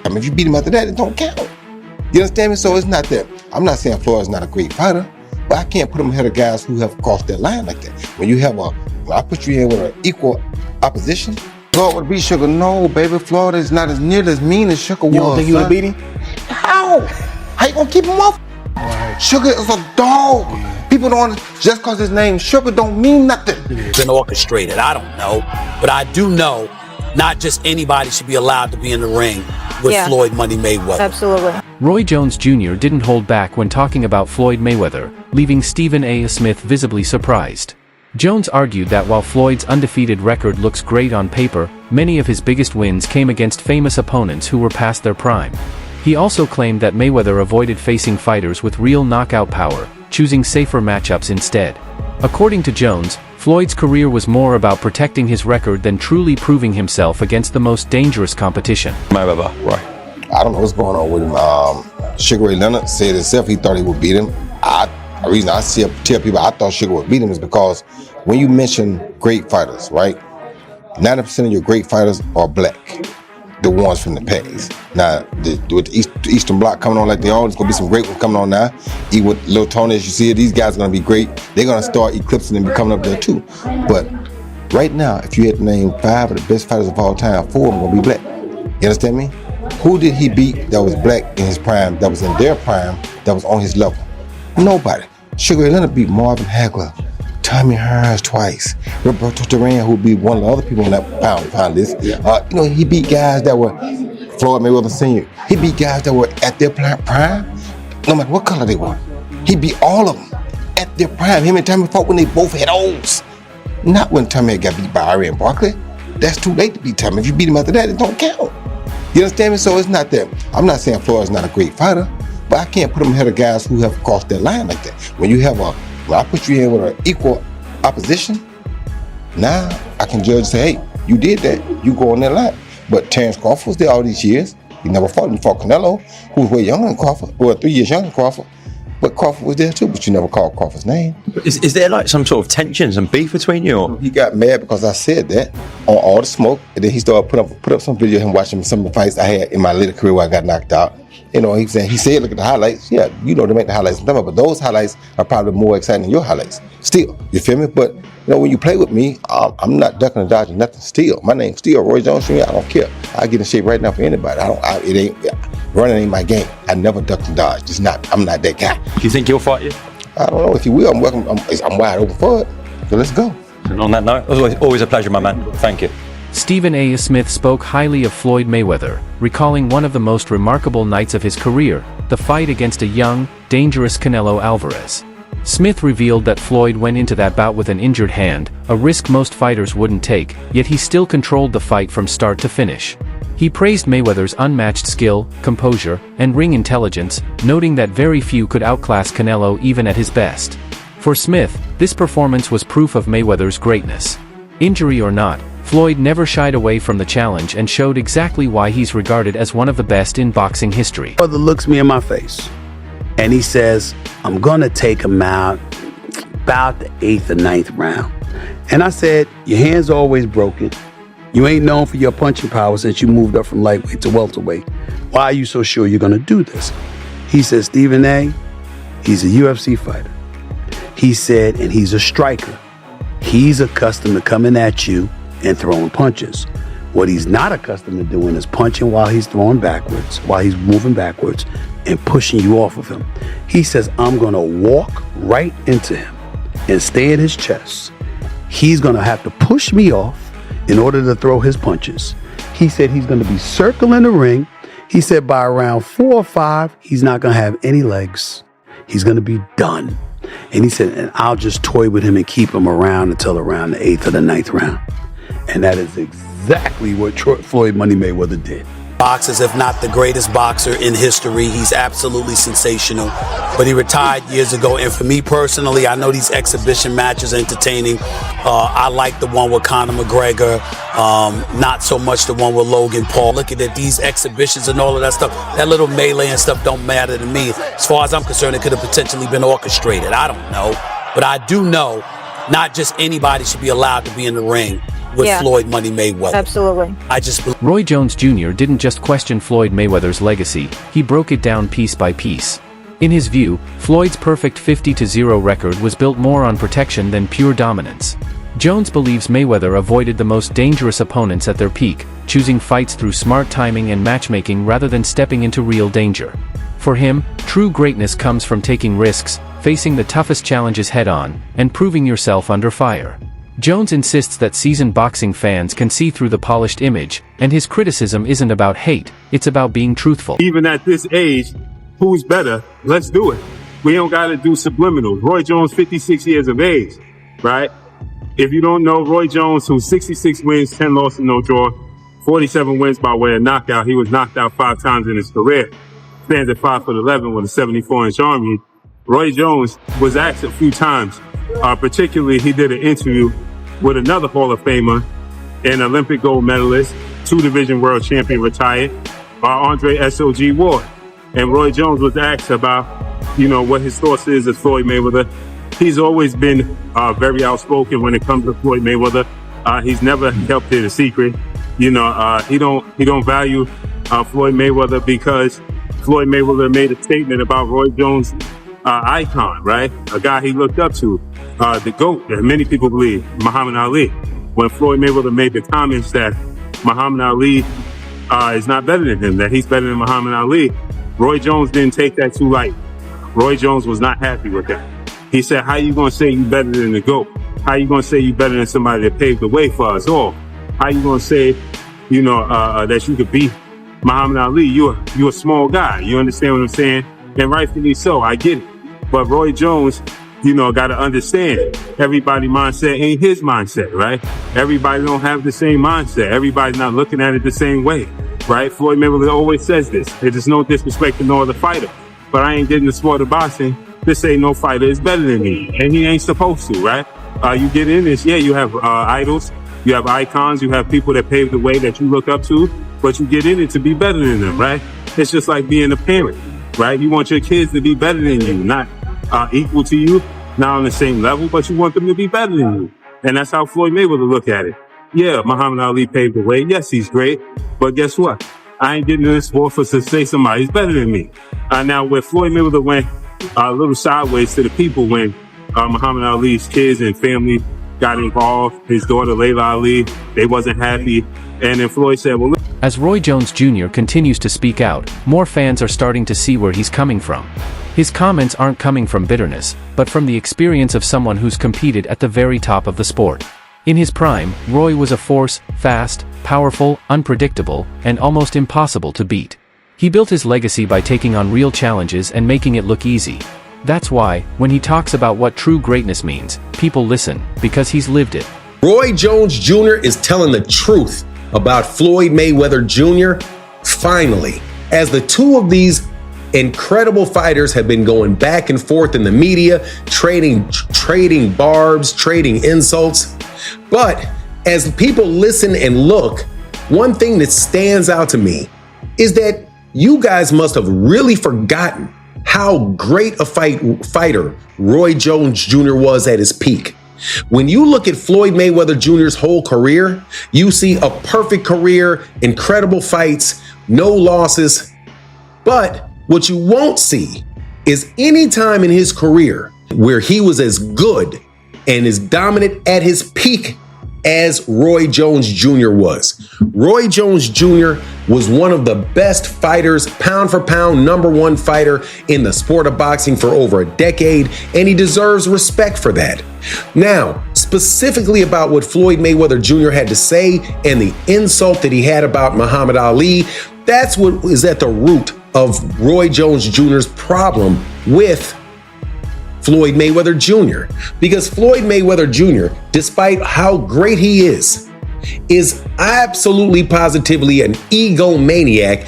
I mean, if you beat him after that, it don't count. You understand me? So it's not that. I'm not saying Floyd's not a great fighter, but I can't put him ahead of guys who have crossed that line like that. When I put you in with an equal opposition, Floyd would beat Sugar. No, baby, Floyd is not as nearly as mean as Sugar was. You don't think you would beat him? How? How you gonna keep him off? Right. Sugar is a dog. People don't, just cause his name Sugar don't mean nothing. It's been orchestrated, I don't know. But I do know not just anybody should be allowed to be in the ring with Floyd Money Mayweather. Absolutely. Roy Jones Jr. didn't hold back when talking about Floyd Mayweather, leaving Stephen A. Smith visibly surprised. Jones argued that while Floyd's undefeated record looks great on paper, many of his biggest wins came against famous opponents who were past their prime. He also claimed that Mayweather avoided facing fighters with real knockout power, choosing safer matchups instead. According to Jones, Floyd's career was more about protecting his record than truly proving himself against the most dangerous competition. Mayweather, right. I don't know what's going on with him. Sugar Ray Leonard said himself he thought he would beat him. The reason I tell people I thought Sugar would beat him is because when you mention great fighters, right? 90% of your great fighters are black, the ones from the past. Now, with the Eastern Bloc coming on like they are, there's gonna be some great ones coming on now. Even with Lil Tony, as you see it, these guys are gonna be great. They're gonna start eclipsing and be coming up there too. But right now, if you had to name 5 of the best fighters of all time, 4 of them are gonna be black. You understand me? Who did he beat that was black in his prime, that was in their prime, that was on his level? Nobody. Sugar Ray Leonard beat Marvin Hagler, Tommy Hearns twice, Roberto Duran, who beat one of the other people on that pound list. He beat guys that were Floyd Mayweather Sr. He beat guys that were at their prime, no matter what color they were. He beat all of them at their prime. Him and Tommy fought when they both had O's. Not when Tommy got beat by Iran Barkley. That's too late to beat Tommy. If you beat him after that, it don't count. You understand me? So it's not that. I'm not saying Floyd's not a great fighter, but I can't put him ahead of guys who have crossed that line like that. When I put you in with an equal opposition, now I can judge and say, hey, you did that, you go on that line. But Terrence Crawford was there all these years. He never fought him. He fought Canelo, who was way younger than Crawford, 3 years younger than Crawford. But Crawford was there too, but you never called Crawford's name. Is there like some sort of tensions and beef between you? Or? He got mad because I said that on All the Smoke, and then he started put up some video of him watching some of the fights I had in my later career where I got knocked out. He said, look at the highlights. Yeah, they make the highlights, but those highlights are probably more exciting than your highlights. Still, you feel me? But when you play with me, I'm not ducking and dodging nothing. Still, my name's still Roy Jones Jr. I don't care. I get in shape right now for anybody. Running ain't my game. I never duck and dodge. I'm not that guy. Do you think he'll fight you? I don't know if he will. I'm wide open for it. So let's go. And on that note, it was always a pleasure, my man. Thank you. Stephen A. Smith spoke highly of Floyd Mayweather, recalling one of the most remarkable nights of his career, the fight against a young, dangerous Canelo Alvarez. Smith revealed that Floyd went into that bout with an injured hand, a risk most fighters wouldn't take, yet he still controlled the fight from start to finish. He praised Mayweather's unmatched skill, composure, and ring intelligence, noting that very few could outclass Canelo even at his best. For Smith, this performance was proof of Mayweather's greatness. Injury or not, Floyd never shied away from the challenge and showed exactly why he's regarded as one of the best in boxing history. Brother looks me in my face and he says, I'm gonna take him out about the 8th or 9th round. And I said, your hand's always broken. You ain't known for your punching power since you moved up from lightweight to welterweight. Why are you so sure you're gonna do this? He said, Stephen A., he's a UFC fighter. He said, and he's a striker. He's accustomed to coming at you and throwing punches. What he's not accustomed to doing is punching while he's throwing backwards, while he's moving backwards and pushing you off of him. He says, I'm gonna walk right into him and stay at his chest. He's gonna have to push me off in order to throw his punches. He said he's gonna be circling the ring. He said by around 4 or 5, he's not gonna have any legs. He's gonna be done. And he said, and I'll just toy with him and keep him around until around the 8th or the 9th round. And that is exactly what Floyd Money Mayweather did. Boxers, if not the greatest boxer in history. He's absolutely sensational. But he retired years ago. And for me personally, I know these exhibition matches are entertaining. I like the one with Conor McGregor. Not so much the one with Logan Paul. Looking at these exhibitions and all of that stuff, that little melee and stuff don't matter to me. As far as I'm concerned, it could have potentially been orchestrated. I don't know. But I do know not just anybody should be allowed to be in the ring with Yeah. Floyd Money Mayweather. Absolutely. I just believe Roy Jones Jr. didn't just question Floyd Mayweather's legacy, he broke it down piece by piece. In his view, Floyd's perfect 50-0 record was built more on protection than pure dominance. Jones believes Mayweather avoided the most dangerous opponents at their peak, choosing fights through smart timing and matchmaking rather than stepping into real danger. For him, true greatness comes from taking risks, facing the toughest challenges head-on, and proving yourself under fire. Jones insists that seasoned boxing fans can see through the polished image, and his criticism isn't about hate, it's about being truthful. Even at this age, who's better? Let's do it. We don't got to do subliminals. Roy Jones, 56 years of age, right? If you don't know, Roy Jones, who's 66 wins, 10 losses, no draw, 47 wins by way of knockout. He was knocked out 5 times in his career. Stands at 5'11" with a 74-inch arm. Roy Jones was asked a few times, particularly he did an interview with another Hall of Famer, an Olympic gold medalist, 2-division world champion retired, Andre S.O.G. Ward. And Roy Jones was asked about, what his thoughts is of Floyd Mayweather. He's always been very outspoken when it comes to Floyd Mayweather. He's never kept it a secret. He don't value Floyd Mayweather because Floyd Mayweather made a statement about Roy Jones' icon, right? A guy he looked up to, the GOAT, that many people believe, Muhammad Ali. When Floyd Mayweather made the comments that Muhammad Ali is not better than him, that he's better than Muhammad Ali, Roy Jones didn't take that too light. Roy Jones was not happy with that. He said, how you gonna say you better than the GOAT? How you gonna say you better than somebody that paved the way for us all? How you gonna say, that you could beat Muhammad Ali? You're a small guy. You understand what I'm saying? And rightfully so, I get it. But Roy Jones, gotta understand, everybody's mindset ain't his mindset, right? Everybody don't have the same mindset. Everybody's not looking at it the same way, right? Floyd Mayweather always says this. It is no disrespect to no other fighter, but I ain't getting the sport of boxing to say no fighter is better than me, and he ain't supposed to, right? You get in this, you have idols, you have icons, you have people that pave the way that you look up to, but you get in it to be better than them, right? It's just like being a parent, right? You want your kids to be better than you, not equal to you, not on the same level, but you want them to be better than you. And that's how Floyd Mayweather look at it. Yeah, Muhammad Ali paved the way. Yes, he's great, but guess what? I ain't getting in this sport for to say somebody's better than me. Now, where Floyd Mayweather went a little sideways to the people when Muhammad Ali's kids and family got involved, his daughter Layla Ali, they wasn't happy. And then Floyd said, well, look. As Roy Jones Jr. continues to speak out, more fans are starting to see where he's coming from. His comments aren't coming from bitterness, but from the experience of someone who's competed at the very top of the sport. In his prime, Roy was a force, fast, powerful, unpredictable, and almost impossible to beat. He built his legacy by taking on real challenges and making it look easy. That's why, when he talks about what true greatness means, people listen, because he's lived it. Roy Jones Jr. is telling the truth about Floyd Mayweather Jr. Finally, as the two of these incredible fighters have been going back and forth in the media, trading barbs, trading insults. But as people listen and look, one thing that stands out to me is that you guys must have really forgotten how great a fighter Roy Jones Jr. was at his peak. When you look at Floyd Mayweather Jr.'s whole career, you see a perfect career, incredible fights, no losses. But what you won't see is any time in his career where he was as good and as dominant at his peak as Roy Jones Jr. was. Roy Jones Jr. was one of the best fighters, pound for pound, #1 fighter in the sport of boxing for over a decade, and he deserves respect for that. Now, specifically about what Floyd Mayweather Jr. had to say and the insult that he had about Muhammad Ali, that's what is at the root of Roy Jones Jr.'s problem with Floyd Mayweather Jr. Because Floyd Mayweather Jr., despite how great he is absolutely positively an egomaniac,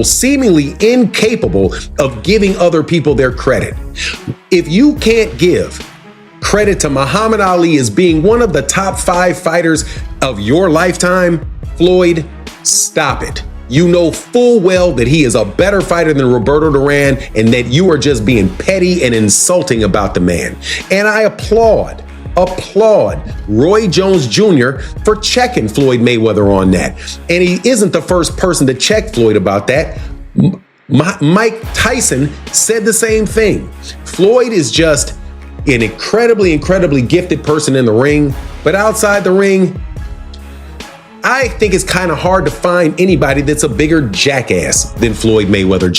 seemingly incapable of giving other people their credit. If you can't give credit to Muhammad Ali as being one of the top 5 fighters of your lifetime, Floyd, stop it. You know full well that he is a better fighter than Roberto Duran and that you are just being petty and insulting about the man. And I applaud applaud Roy Jones Jr. for checking Floyd Mayweather on that. And he isn't the first person to check Floyd about that. Mike Tyson said the same thing. Floyd is just an incredibly gifted person in the ring, but outside the ring, I think it's kind of hard to find anybody that's a bigger jackass than Floyd Mayweather.